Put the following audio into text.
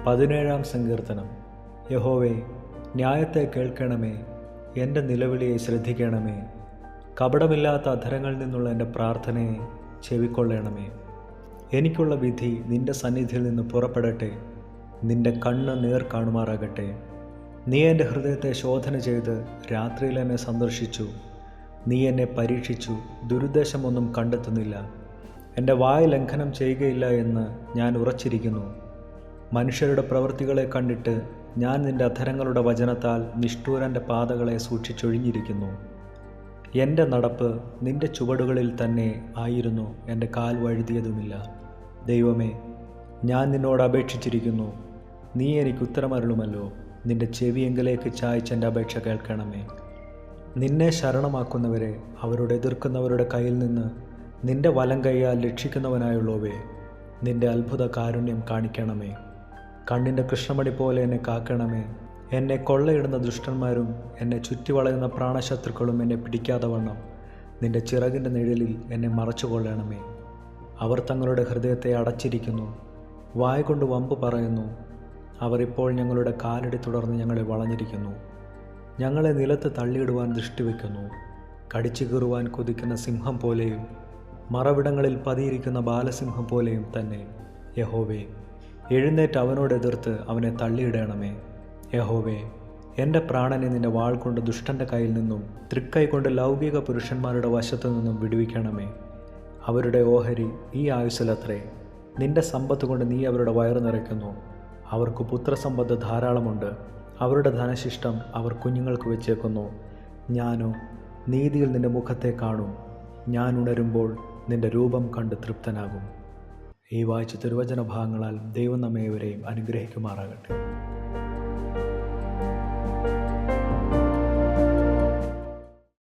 17-ാം സങ്കീർത്തനം. യഹോവേ, ന്യായത്തെ കേൾക്കണമേ, എൻ്റെ നിലവിളിയെ ശ്രദ്ധിക്കണമേ. കപടമില്ലാത്ത അധരങ്ങളിൽ നിന്നുള്ള എൻ്റെ പ്രാർത്ഥനയെ ചെവിക്കൊള്ളണമേ. എനിക്കുള്ള വിധി നിൻ്റെ സന്നിധിയിൽ നിന്ന് പുറപ്പെടട്ടെ. നിൻ്റെ കണ്ണ് നേർ കാണുമാറാകട്ടെ. നീ എൻ്റെ ഹൃദയത്തെ ശോധന ചെയ്ത് രാത്രിയിൽ എന്നെ സന്ദർശിച്ചു. നീ എന്നെ പരീക്ഷിച്ചു, ദുരുദ്ദേശമൊന്നും കണ്ടെത്തുന്നില്ല. എൻ്റെ വായ ലംഘനം ചെയ്യുകയില്ല എന്ന് ഞാൻ ഉറച്ചിരിക്കുന്നു. മനുഷ്യരുടെ പ്രവൃത്തികളെ കണ്ടിട്ട് ഞാൻ നിൻ്റെ അധരങ്ങളുടെ വചനത്താൽ നിഷ്ഠൂരൻ്റെ പാതകളെ സൂക്ഷിച്ചൊഴിഞ്ഞിരിക്കുന്നു. എൻ്റെ നടപ്പ് നിൻ്റെ ചുവടുകളിൽ തന്നെ ആയിരുന്നു, എൻ്റെ കാൽ വഴുതിയതുമില്ല. ദൈവമേ, ഞാൻ നിന്നോട് അപേക്ഷിച്ചിരിക്കുന്നു. നീ എനിക്ക് ഉത്തരമരുളുമല്ലോ. നിൻ്റെ ചെവിയെങ്കിലേക്ക് ചായ്ച്ച് എൻ്റെ അപേക്ഷ കേൾക്കണമേ. നിന്നെ ശരണമാക്കുന്നവരെ അവരോട് എതിർക്കുന്നവരുടെ കയ്യിൽ നിന്ന് നിൻ്റെ വലം കൈയാൽ രക്ഷിക്കുന്നവനായുള്ളവേ, നിൻ്റെ അത്ഭുത കാരുണ്യം കാണിക്കണമേ. കണ്ണിൻ്റെ കൃഷ്ണമണി പോലെ എന്നെ കാക്കണമേ. എന്നെ കൊള്ളയിടുന്ന ദുഷ്ടന്മാരും എന്നെ ചുറ്റിവളയുന്ന പ്രാണശത്രുക്കളും എന്നെ പിടിക്കാതെ വണ്ണം നിൻ്റെ ചിറകിൻ്റെ നിഴലിൽ എന്നെ മറച്ചുകൊള്ളണമേ. അവർ തങ്ങളുടെ ഹൃദയത്തെ അടച്ചിരിക്കുന്നു, വായ കൊണ്ട് വമ്പ് പറയുന്നു. അവർ ഇപ്പോൾ ഞങ്ങളുടെ കാലടി തുടർന്ന് ഞങ്ങളെ വളഞ്ഞിരിക്കുന്നു. ഞങ്ങളെ നിലത്ത് തള്ളിയിടുവാൻ ദൃഷ്ടിവെക്കുന്നു. കടിച്ചു കീറുവാൻ കൊതിക്കുന്ന സിംഹം പോലെയും മറവിടങ്ങളിൽ പതിയിരിക്കുന്ന ബാലസിംഹം പോലെയും തന്നെ. യഹോവേ, എഴുന്നേറ്റ് അവനോട് എതിർത്ത് അവനെ തള്ളിയിടണമേ. യഹോവേ, എൻ്റെ പ്രാണനെ നിൻ്റെ വാൾ കൊണ്ട് ദുഷ്ടൻ്റെ കയ്യിൽ നിന്നും തൃക്കൈ കൊണ്ട് ലൗകിക പുരുഷന്മാരുടെ വശത്തു നിന്നും വിടുവിക്കണമേ. അവരുടെ ഓഹരി ഈ ആയുസ്സിലത്രേ. നിൻ്റെ സമ്പത്ത് കൊണ്ട് നീ അവരുടെ വയറ് നിറയ്ക്കുന്നു. അവർക്ക് പുത്രസമ്പത്ത് ധാരാളമുണ്ട്. അവരുടെ ധനശിഷ്ടം അവർ കുഞ്ഞുങ്ങൾക്ക് വെച്ചേക്കുന്നു. ഞാനോ നീതിയിൽ നിൻ്റെ മുഖത്തെ കാണും. ഞാൻ ഉണരുമ്പോൾ നിൻ്റെ രൂപം കണ്ട് തൃപ്തനാകും. ഈ വായിച്ച തിരുവചന ഭാഗങ്ങളാൽ ദൈവം നമ്മേവരെയും അനുഗ്രഹിക്കുമാറാകട്ടെ.